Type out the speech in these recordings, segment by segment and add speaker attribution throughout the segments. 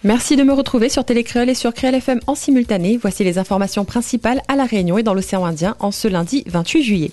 Speaker 1: Merci de me retrouver sur Télécréole et sur Créole FM en simultané. Voici les informations principales à La Réunion et dans l'océan Indien en ce lundi 28 juillet.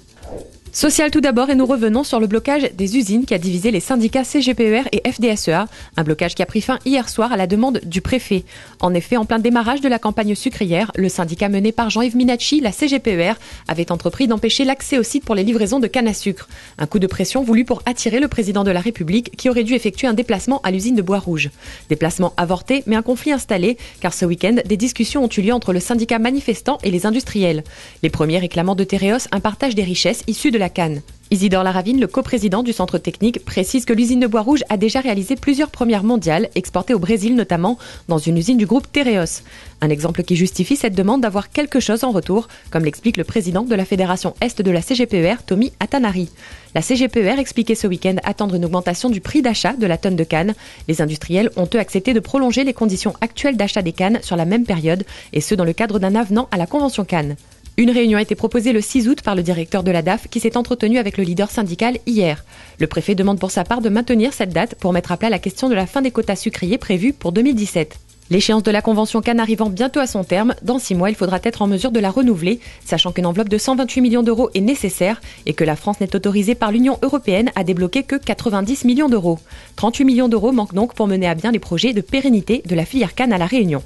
Speaker 1: Social tout d'abord et nous revenons sur le blocage des usines qui a divisé les syndicats CGPER et FDSEA, un blocage qui a pris fin hier soir à la demande du préfet. En effet, en plein démarrage de la campagne sucrière, le syndicat mené par Jean-Yves Minacci, la CGPER, avait entrepris d'empêcher l'accès au site pour les livraisons de canne à sucre. Un coup de pression voulu pour attirer le président de la République qui aurait dû effectuer un déplacement à l'usine de Bois-Rouge. Déplacement avorté, mais un conflit installé, car ce week-end, des discussions ont eu lieu entre le syndicat manifestant et les industriels. Les premiers réclamant de Tereos un partage des richesses issues de la canne. Isidore Laravine, le coprésident du centre technique, précise que l'usine de Bois-Rouge a déjà réalisé plusieurs premières mondiales, exportées au Brésil notamment, dans une usine du groupe Tereos. Un exemple qui justifie cette demande d'avoir quelque chose en retour, comme l'explique le président de la fédération Est de la CGPER, Tommy Atanari. La CGPER expliquait ce week-end attendre une augmentation du prix d'achat de la tonne de canne. Les industriels ont eux accepté de prolonger les conditions actuelles d'achat des cannes sur la même période, et ce dans le cadre d'un avenant à la convention canne. Une réunion a été proposée le 6 août par le directeur de la DAF qui s'est entretenu avec le leader syndical hier. Le préfet demande pour sa part de maintenir cette date pour mettre à plat la question de la fin des quotas sucriers prévus pour 2017. L'échéance de la convention canne arrivant bientôt à son terme, dans 6 mois, il faudra être en mesure de la renouveler, sachant qu'une enveloppe de 128 millions d'euros est nécessaire et que la France n'est autorisée par l'Union européenne à débloquer que 90 millions d'euros. 38 millions d'euros manquent donc pour mener à bien les projets de pérennité de la filière canne à La Réunion.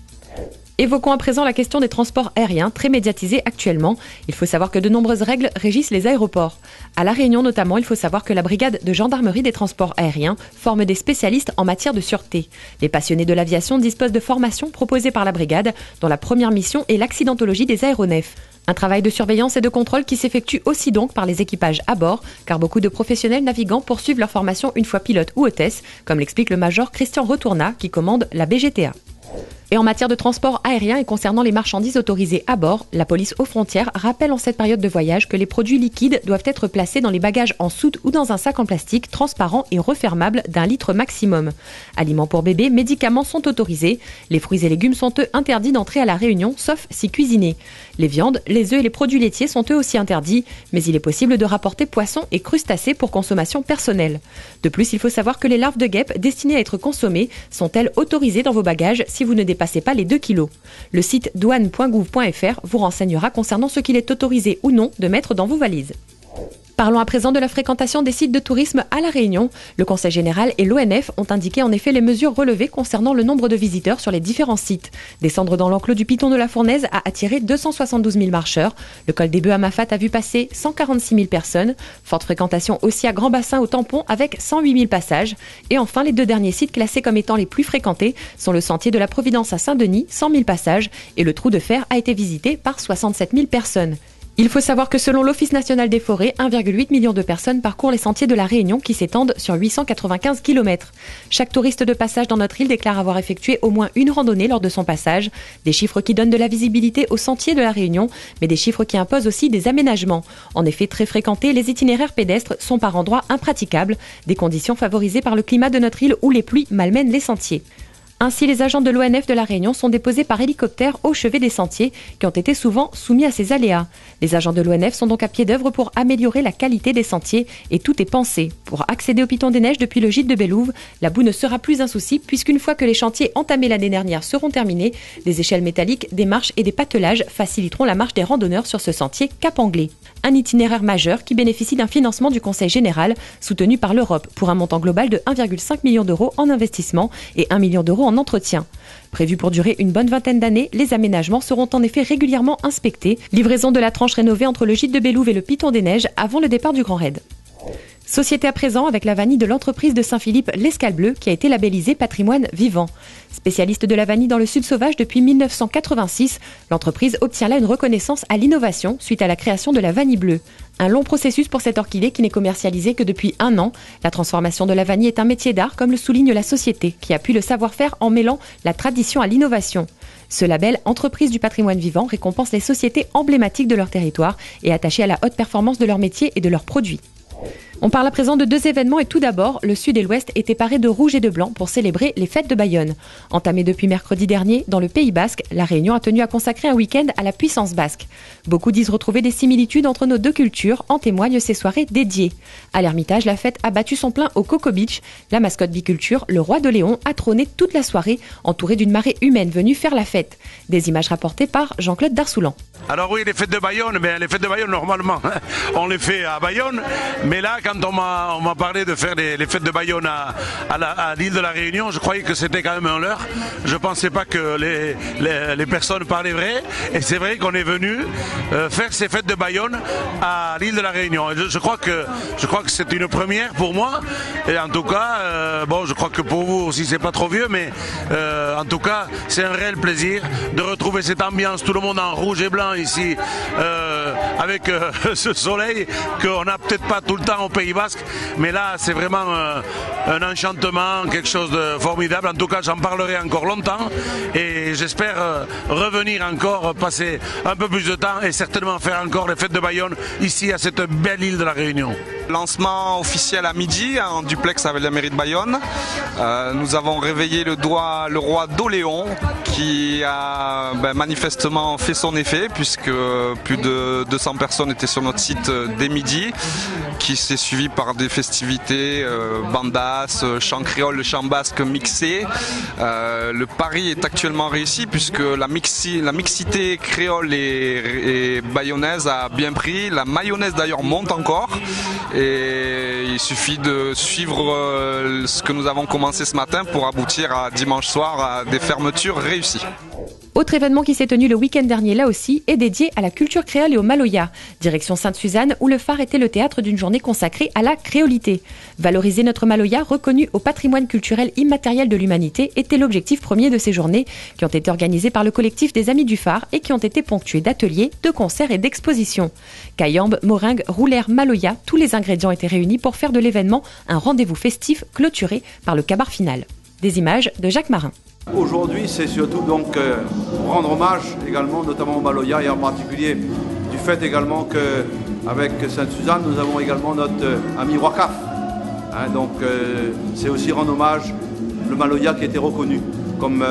Speaker 1: Évoquons à présent la question des transports aériens, très médiatisés actuellement. Il faut savoir que de nombreuses règles régissent les aéroports. À La Réunion notamment, il faut savoir que la brigade de gendarmerie des transports aériens forme des spécialistes en matière de sûreté. Les passionnés de l'aviation disposent de formations proposées par la brigade, dont la première mission est l'accidentologie des aéronefs. Un travail de surveillance et de contrôle qui s'effectue aussi donc par les équipages à bord, car beaucoup de professionnels navigants poursuivent leur formation une fois pilote ou hôtesse, comme l'explique le major Christian Retourna qui commande la BGTA. Et en matière de transport aérien et concernant les marchandises autorisées à bord, la police aux frontières rappelle en cette période de voyage que les produits liquides doivent être placés dans les bagages en soute ou dans un sac en plastique transparent et refermable d'1 litre maximum. Aliments pour bébés, médicaments sont autorisés. Les fruits et légumes sont eux interdits d'entrer à La Réunion, sauf si cuisinés. Les viandes, les œufs et les produits laitiers sont eux aussi interdits, mais il est possible de rapporter poissons et crustacés pour consommation personnelle. De plus, il faut savoir que les larves de guêpes destinées à être consommées sont-elles autorisées dans vos bagages si vous ne dépassez pas les 2 kilos. Le site douane.gouv.fr vous renseignera concernant ce qu'il est autorisé ou non de mettre dans vos valises. Parlons à présent de la fréquentation des sites de tourisme à La Réunion. Le Conseil général et l'ONF ont indiqué en effet les mesures relevées concernant le nombre de visiteurs sur les différents sites. Descendre dans l'enclos du Piton de la Fournaise a attiré 272 000 marcheurs. Le col des Bœufs à Mafat a vu passer 146 000 personnes. Forte fréquentation aussi à Grand Bassin au Tampon avec 108 000 passages. Et enfin, les 2 derniers sites classés comme étant les plus fréquentés sont le sentier de la Providence à Saint-Denis, 100 000 passages, et le trou de fer a été visité par 67 000 personnes. Il faut savoir que selon l'Office national des forêts, 1,8 million de personnes parcourent les sentiers de La Réunion qui s'étendent sur 895 km. Chaque touriste de passage dans notre île déclare avoir effectué au moins une randonnée lors de son passage. Des chiffres qui donnent de la visibilité aux sentiers de La Réunion, mais des chiffres qui imposent aussi des aménagements. En effet, très fréquentés, les itinéraires pédestres sont par endroits impraticables, des conditions favorisées par le climat de notre île où les pluies malmènent les sentiers. Ainsi, les agents de l'ONF de La Réunion sont déposés par hélicoptère au chevet des sentiers qui ont été souvent soumis à ces aléas. Les agents de l'ONF sont donc à pied d'œuvre pour améliorer la qualité des sentiers et tout est pensé. Pour accéder au Piton des Neiges depuis le gîte de Bellouve, la boue ne sera plus un souci puisqu'une fois que les chantiers entamés l'année dernière seront terminés, des échelles métalliques, des marches et des patelages faciliteront la marche des randonneurs sur ce sentier Cap Anglais. Un itinéraire majeur qui bénéficie d'un financement du Conseil général soutenu par l'Europe pour un montant global de 1,5 million d'euros en investissement et 1 million d'euros en entretien. Prévu pour durer une bonne vingtaine d'années, les aménagements seront en effet régulièrement inspectés. Livraison de la tranche rénovée entre le gîte de Bellouve et le Piton des Neiges avant le départ du Grand Raid. Société à présent avec la vanille de l'entreprise de Saint-Philippe l'Escale Bleue qui a été labellisée patrimoine vivant. Spécialiste de la vanille dans le Sud sauvage depuis 1986, l'entreprise obtient là une reconnaissance à l'innovation suite à la création de la vanille bleue. Un long processus pour cette orchidée qui n'est commercialisée que depuis 1 an. La transformation de la vanille est un métier d'art comme le souligne la société qui appuie le savoir-faire en mêlant la tradition à l'innovation. Ce label Entreprise du patrimoine vivant récompense les sociétés emblématiques de leur territoire et attachées à la haute performance de leur métier et de leurs produits. On parle à présent de deux événements et tout d'abord, le Sud et l'Ouest étaient parés de rouge et de blanc pour célébrer les fêtes de Bayonne. Entamées depuis mercredi dernier, dans le Pays Basque, la Réunion a tenu à consacrer un week-end à la puissance basque. Beaucoup disent retrouver des similitudes entre nos deux cultures, en témoignent ces soirées dédiées. À l'Ermitage, la fête a battu son plein au Coco Beach. La mascotte biculture, le roi de Léon, a trôné toute la soirée, entouré d'une marée humaine venue faire la fête. Des images rapportées par Jean-Claude Darsoulan.
Speaker 2: Alors oui, les fêtes de Bayonne, les fêtes de Bayonne, normalement, on les fait à Bayonne. Mais là, quand on m'a parlé de faire les fêtes de Bayonne à l'île de la Réunion, je croyais que c'était quand même un leurre. Je ne pensais pas que les personnes parlaient vrai. Et c'est vrai qu'on est venu faire ces fêtes de Bayonne à l'île de la Réunion. Et je crois que c'est une première pour moi. Et en tout cas, je crois que pour vous aussi, c'est pas trop vieux. Mais en tout cas, c'est un réel plaisir de retrouver cette ambiance, tout le monde en rouge et blanc ici, avec ce soleil qu'on n'a peut-être pas tout le temps au Pays Basque, mais là c'est vraiment un enchantement, quelque chose de formidable. En tout cas, j'en parlerai encore longtemps et j'espère revenir encore, passer un peu plus de temps et certainement faire encore les fêtes de Bayonne ici à cette belle île de la Réunion.
Speaker 3: Lancement officiel à midi en duplex avec la mairie de Bayonne. Nous avons réveillé le roi d'Oléon qui a manifestement fait son effet puisque plus de 200 personnes étaient sur notre site dès midi, qui s'est suivi par des festivités, bandas, chant créole, chant basque mixé. Le pari est actuellement réussi puisque la mixité créole et bayonnaise a bien pris. La mayonnaise d'ailleurs monte encore. Et il suffit de suivre ce que nous avons commencé ce matin pour aboutir à dimanche soir à des fermetures réussies.
Speaker 1: Autre événement qui s'est tenu le week-end dernier, là aussi, est dédié à la culture créole et au maloya. Direction Sainte-Suzanne, où le phare était le théâtre d'une journée consacrée à la créolité. Valoriser notre maloya, reconnu au patrimoine culturel immatériel de l'humanité, était l'objectif premier de ces journées, qui ont été organisées par le collectif des Amis du Phare et qui ont été ponctuées d'ateliers, de concerts et d'expositions. Cayambe, moringue, roulère, maloya, tous les ingrédients étaient réunis pour faire de l'événement un rendez-vous festif clôturé par le cabaret final. Des images de Jacques Marin.
Speaker 4: Aujourd'hui, c'est surtout donc rendre hommage également, notamment au maloya et en particulier du fait également qu'avec Sainte-Suzanne, nous avons également notre ami Wakaf. Donc c'est aussi rendre hommage le maloya qui a été reconnu comme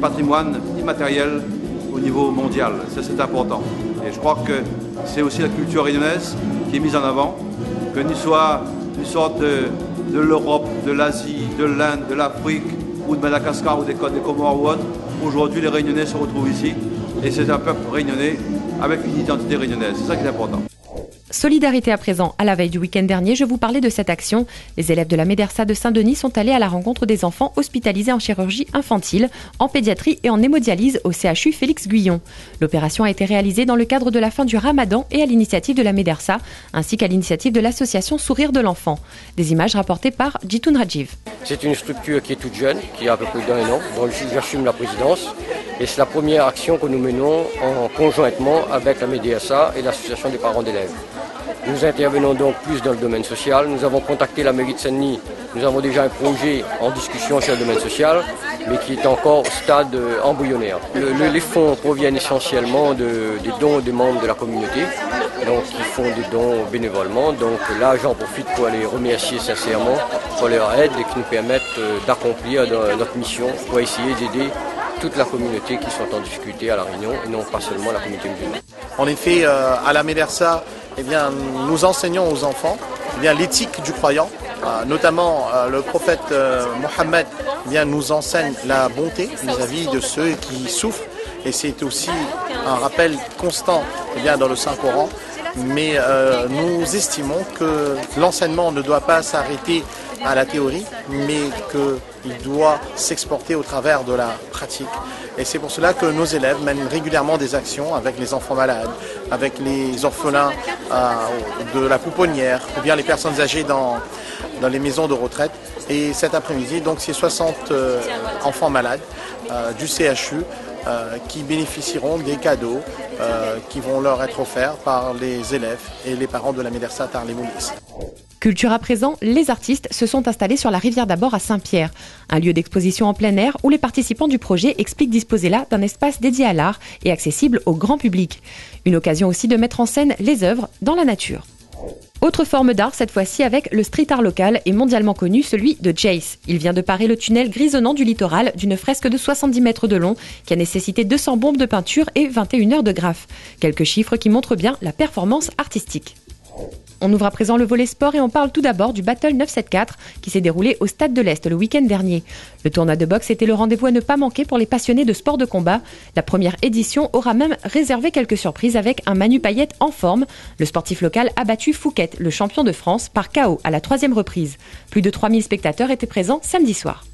Speaker 4: patrimoine immatériel au niveau mondial. Ça, c'est important. Et je crois que c'est aussi la culture réunionnaise qui est mise en avant, que nous soit une sorte de l'Europe, de l'Asie, de l'Inde, de l'Afrique, ou de Madagascar ou des Comores ou autres. Aujourd'hui, les Réunionnais se retrouvent ici et c'est un peuple réunionnais avec une identité réunionnaise. C'est ça qui est important.
Speaker 1: Solidarité à présent. À la veille du week-end dernier, je vous parlais de cette action. Les élèves de la Médersa de Saint-Denis sont allés à la rencontre des enfants hospitalisés en chirurgie infantile, en pédiatrie et en hémodialyse au CHU Félix Guyon. L'opération a été réalisée dans le cadre de la fin du Ramadan et à l'initiative de la Médersa, ainsi qu'à l'initiative de l'association Sourire de l'Enfant. Des images rapportées par Jitoun Rajiv.
Speaker 5: C'est une structure qui est toute jeune, qui a à peu près d'1 an, dont j'assume la présidence. Et c'est la première action que nous menons conjointement avec la Médersa et l'association des parents d'élèves. Nous intervenons donc plus dans le domaine social. Nous avons contacté la mairie de Saint-Denis. Nous avons déjà un projet en discussion sur le domaine social, mais qui est encore au stade embryonnaire. Les fonds proviennent essentiellement des dons des membres de la communauté, donc qui font des dons bénévolement. Donc là, j'en profite pour les remercier sincèrement pour leur aide et qui nous permettent d'accomplir notre mission pour essayer d'aider toute la communauté qui sont en difficulté à La Réunion et non pas seulement la communauté musulmane.
Speaker 6: En effet, à la Médersa, nous enseignons aux enfants l'éthique du croyant, notamment le prophète Mohammed nous enseigne la bonté vis-à-vis de ceux qui souffrent et c'est aussi un rappel constant dans le Saint-Coran. Mais nous estimons que l'enseignement ne doit pas s'arrêter à la théorie, mais qu'il doit s'exporter au travers de la pratique. Et c'est pour cela que nos élèves mènent régulièrement des actions avec les enfants malades, avec les orphelins de la pouponnière, ou bien les personnes âgées dans les maisons de retraite. Et cet après-midi, donc, c'est 60 enfants malades du CHU qui bénéficieront des cadeaux qui vont leur être offerts par les élèves et les parents de la Médersa Tarlemoulis.
Speaker 1: Culture à présent, les artistes se sont installés sur la rivière d'Abord à Saint-Pierre, un lieu d'exposition en plein air où les participants du projet expliquent disposer là d'un espace dédié à l'art et accessible au grand public. Une occasion aussi de mettre en scène les œuvres dans la nature. Autre forme d'art, cette fois-ci avec le street art local et mondialement connu, celui de Jace. Il vient de parer le tunnel grisonnant du littoral d'une fresque de 70 mètres de long qui a nécessité 200 bombes de peinture et 21 heures de graphe. Quelques chiffres qui montrent bien la performance artistique. On ouvre à présent le volet sport et on parle tout d'abord du Battle 974 qui s'est déroulé au Stade de l'Est le week-end dernier. Le tournoi de boxe était le rendez-vous à ne pas manquer pour les passionnés de sport de combat. La première édition aura même réservé quelques surprises avec un Manu Payette en forme. Le sportif local a battu Fouquet, le champion de France, par KO à la 3e reprise. Plus de 3000 spectateurs étaient présents samedi soir.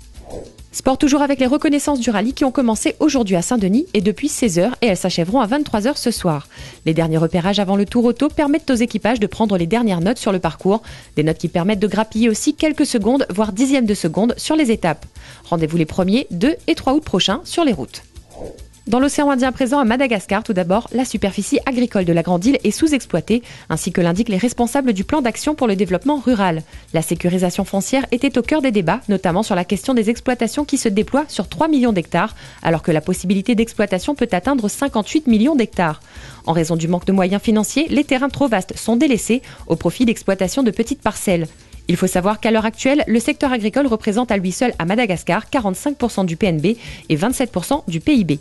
Speaker 1: Sport toujours avec les reconnaissances du rallye qui ont commencé aujourd'hui à Saint-Denis et depuis 16h et elles s'achèveront à 23h ce soir. Les derniers repérages avant le tour auto permettent aux équipages de prendre les dernières notes sur le parcours, des notes qui permettent de grappiller aussi quelques secondes, voire dixièmes de seconde sur les étapes. Rendez-vous les 1er, 2 et 3 août prochains sur les routes. Dans l'océan Indien présent à Madagascar, tout d'abord, la superficie agricole de la Grande Île est sous-exploitée, ainsi que l'indiquent les responsables du plan d'action pour le développement rural. La sécurisation foncière était au cœur des débats, notamment sur la question des exploitations qui se déploient sur 3 millions d'hectares, alors que la possibilité d'exploitation peut atteindre 58 millions d'hectares. En raison du manque de moyens financiers, les terrains trop vastes sont délaissés au profit d'exploitations de petites parcelles. Il faut savoir qu'à l'heure actuelle, le secteur agricole représente à lui seul à Madagascar 45% du PNB et 27% du PIB.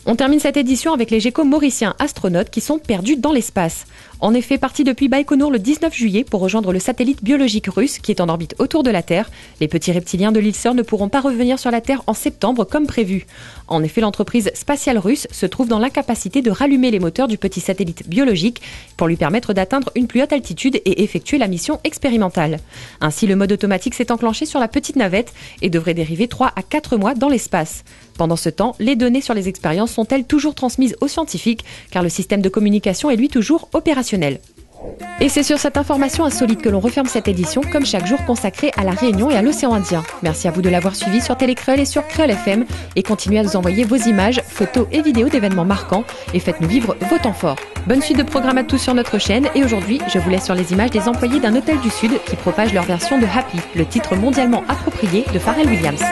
Speaker 1: On termine cette édition avec les geckos mauriciens astronautes qui sont perdus dans l'espace. En effet, partis depuis Baïkonour le 19 juillet pour rejoindre le satellite biologique russe qui est en orbite autour de la Terre, les petits reptiliens de l'île Sœur ne pourront pas revenir sur la Terre en septembre comme prévu. En effet, l'entreprise spatiale russe se trouve dans l'incapacité de rallumer les moteurs du petit satellite biologique pour lui permettre d'atteindre une plus haute altitude et effectuer la mission expérimentale. Ainsi, le mode automatique s'est enclenché sur la petite navette et devrait dériver 3 à 4 mois dans l'espace. Pendant ce temps, les données sur les expériences sont-elles toujours transmises aux scientifiques car le système de communication est lui toujours opérationnel. Et c'est sur cette information insolite que l'on referme cette édition, comme chaque jour consacrée à la Réunion et à l'océan Indien. Merci à vous de l'avoir suivi sur Télécréole et sur Créole FM et continuez à nous envoyer vos images, photos et vidéos d'événements marquants et faites-nous vivre vos temps forts. Bonne suite de programmes à tous sur notre chaîne et aujourd'hui, je vous laisse sur les images des employés d'un hôtel du Sud qui propagent leur version de Happy, le titre mondialement approprié de Pharrell Williams.